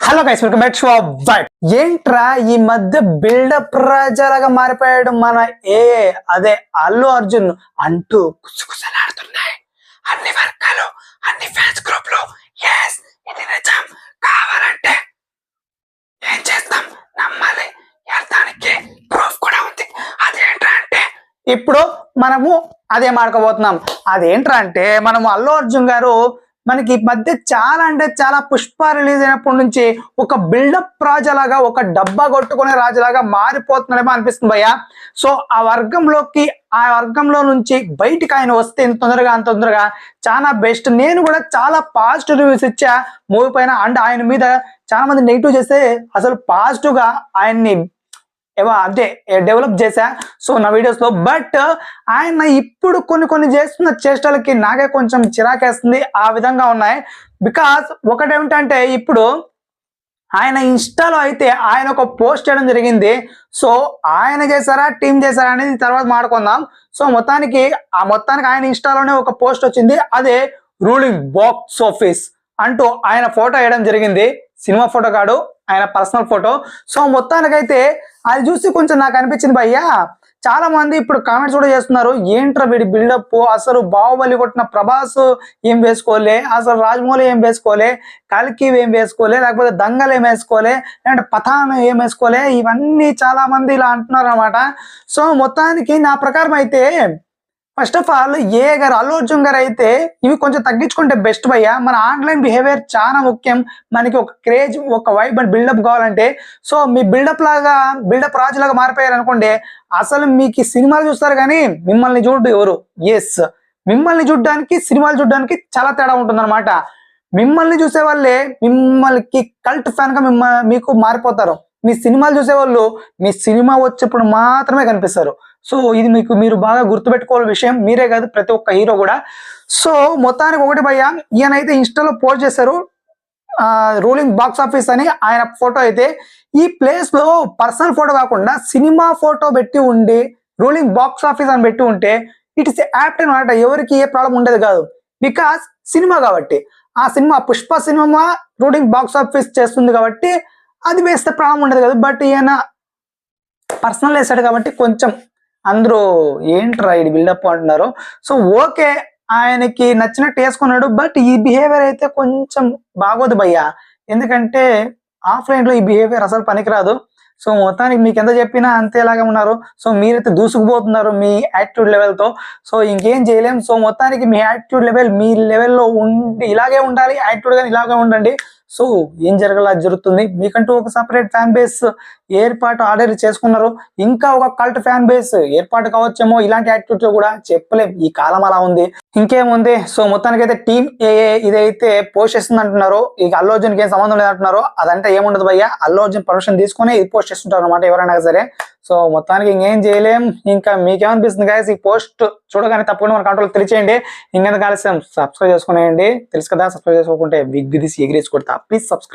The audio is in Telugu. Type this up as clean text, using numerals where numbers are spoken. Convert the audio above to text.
Hello guys, welcome back to white. ఏంట్రా ఈ మధ్య బిల్డప్ రాజాలాగా మారిపోయాడు మన అదే అల్లు అర్జున్ అంటూ కుసకుసలాడుతున్నాయి అన్ని వర్గాలు, అన్ని ఫ్యాన్స్ గ్రూప్ లో. ఎస్, ఇది నిజం. కావాలంటే ఏం చేస్తాం, నమ్మాలి. దానికి ప్రూఫ్ కూడా ఉంది. అదేంట్రా అంటే ఇప్పుడు మనము అదే మాడుకోబోతున్నాం. అదేంట్రా అంటే మనము అల్లు అర్జున్ గారు మనకి ఈ మధ్య చాలా అంటే చాలా పుష్ప రిలీజ్ అయినప్పటి నుంచి ఒక బిల్డప్ రాజులాగా, ఒక డబ్బా కొట్టుకునే రాజులాగా మారిపోతున్నాడేమో అనిపిస్తుంది భయ్య. సో ఆ వర్గంలో నుంచి బయటికి ఆయన వస్తే ఇంత తొందరగా చాలా బెస్ట్. నేను కూడా చాలా పాజిటివ్ రివ్యూస్ ఇచ్చా మూవీ పైన. అండ్ ఆయన మీద చాలా మంది నెగిటివ్ చేస్తే అసలు పాజిటివ్ గా ఆయన్ని అదే డెవలప్ చేశా సో నా వీడియోస్ లో. బట్ ఆయన ఇప్పుడు కొన్ని చేస్తున్న చేష్టలకి నాకే కొంచెం చిరాకేస్తుంది. ఆ విధంగా ఉన్నాయి. బికాస్ ఒకటేమిటంటే ఇప్పుడు ఆయన ఇన్స్టాలో అయితే ఆయన ఒక పోస్ట్ చేయడం జరిగింది. సో ఆయన చేశారా టీం చేశారా అనేది తర్వాత మాట్లాడుకుందాం. సో మొత్తానికి ఆయన ఇన్స్టాలోనే ఒక పోస్ట్ వచ్చింది. అదే రూలింగ్ బాక్స్ ఆఫీస్ అంటూ ఆయన ఫోటో వేయడం జరిగింది. సినిమా ఫోటో కాదు, ఆయన పర్సనల్ ఫోటో. సో మొత్తానికైతే అది చూసి కొంచెం నాకు అనిపించింది భయ్యా. చాలా మంది ఇప్పుడు కామెంట్స్ కూడా చేస్తున్నారు, ఏంట్రా వీడి బిల్డప్, అసలు బాహుబలి కొట్టిన ప్రభాస్ ఏం వేసుకోలే, అసలు రాజమౌళి ఏం వేసుకోలే, కల్కి ఏం వేసుకోలే, లేకపోతే దంగల్ ఏం వేసుకోలే, లేదంటే పఠాన్ ఏం వేసుకోలే, ఇవన్నీ చాలా మంది ఇలా అంటున్నారు అనమాట. సో మొత్తానికి నా ప్రకారం అయితే first of all Allu Arjun గారు అయితే ఇవి కొంచెం తగ్గించుకుంటే బెస్ట్ భయ్య. మన ఆన్లైన్ బిహేవియర్ చాలా ముఖ్యం. మనకి ఒక క్రేజ్, ఒక వైబ్ అండ్ బిల్డప్ కావాలంటే సో మీ బిల్డప్ రాజులాగా మారిపోయారు అనుకోండి, అసలు మీకు సినిమాలు చూస్తారు కానీ మిమ్మల్ని చూడు ఎవరు. ఎస్, మిమ్మల్ని చూడడానికి సినిమాలు చూడడానికి చాలా తేడా ఉంటుంది అనమాట. మిమ్మల్ని చూసే వాళ్ళే మిమ్మల్ని కల్ట్ ఫ్యాన్ గా మీకు మారిపోతారు. మీ సినిమాలు చూసేవాళ్ళు మీ సినిమా వచ్చేప్పుడు మాత్రమే కనిపిస్తారు. సో ఇది మీరు బాగా గుర్తుపెట్టుకోవాల్సిన విషయం. మీరే కాదు, ప్రతి ఒక్క హీరో కూడా. సో మొత్తానికి ఒకటి భయ్య, ఈయనైతే ఇన్స్టాలో పోస్ట్ చేశారు రూలింగ్ బాక్స్ ఆఫీస్ అని ఆయన ఫోటో. అయితే ఈ ప్లేస్ లో పర్సనల్ ఫోటో కాకుండా సినిమా ఫోటో పెట్టి ఉండి రూలింగ్ బాక్స్ ఆఫీస్ అని పెట్టి ఉంటే ఇట్ ఇస్ యాప్ట్ అనమాట. ఎవరికి ఏ ప్రాబ్లం ఉండేది కాదు. బికాస్ సినిమా కాబట్టి, ఆ cinema Pushpa cinema ruling box office చేస్తుంది కాబట్టి అది వేస్తే ప్రాబ్లం ఉండదు కదా. బట్ ఈయన పర్సనల్ వేసాడు కాబట్టి కొంచెం అందరూ ఏంట్రా ఇది బిల్డప్ అంటున్నారు. సో ఓకే, ఆయనకి నచ్చినట్టు వేసుకున్నాడు. బట్ ఈ బిహేవియర్ అయితే కొంచెం బాగోదు భయ్య. ఎందుకంటే ఆఫ్లైన్ లో ఈ బిహేవియర్ అసలు పనికిరాదు. సో మొత్తానికి మీకు ఎంత చెప్పినా అంతేలాగా ఉన్నారు. సో మీరైతే దూసుకుపోతున్నారు మీ యాటిట్యూడ్ లెవెల్తో. సో ఇంకేం చేయలేం. సో మొత్తానికి మీ యాటిట్యూడ్ లెవెల్ మీ లెవెల్లో ఉండి ఇలాగే ఉండాలి. యాటిట్యూడ్ కానీ ఇలాగే ఉండండి. సో ఏం జరగాల జరుగుతుంది. మీకంటూ ఒక సపరేట్ ఫ్యాన్ బేస్ ఏర్పాటు ఆల్రెడీ చేసుకున్నారు. ఇంకా ఒక కల్ట్ ఫ్యాన్ బేస్ ఏర్పాటు కావచ్చేమో. ఇలాంటి యాటిట్యూడ్ లో కూడా చెప్పలేం, ఈ కాలం అలా ఉంది. ఇంకేముంది. సో మొత్తానికి అయితే టీమ్ ఇదైతే పోస్ట్ చేస్తుంది అంటున్నారు. ఇక అల్లు అర్జున్కి ఏం సంబంధం లేదంటున్నారు. అదంటే ఏముండదు భయ్య, అల్లు అర్జున్ పర్మిషన్ తీసుకుని ఇది పోస్ట్ చేస్తుంటారు అనమాట ఎవరైనా సరే. సో మొత్తానికి ఇంకేం చేయలేం. ఇంకా మీకేమనిపిస్తుంది గాయస్ ఈ పోస్ట్ చూడగానే తప్పకుండా మన కంట్రోల్ తెలియచేయండి. ఇంకెంత కాలుష్యం సబ్స్క్రైబ్ చేసుకునేయండి. తెలుసు కదా, సబ్స్క్రైబ్ చేసుకోకుంటే విగ్ తీసి ఎగిరేసి కొడతా. Please subscribe.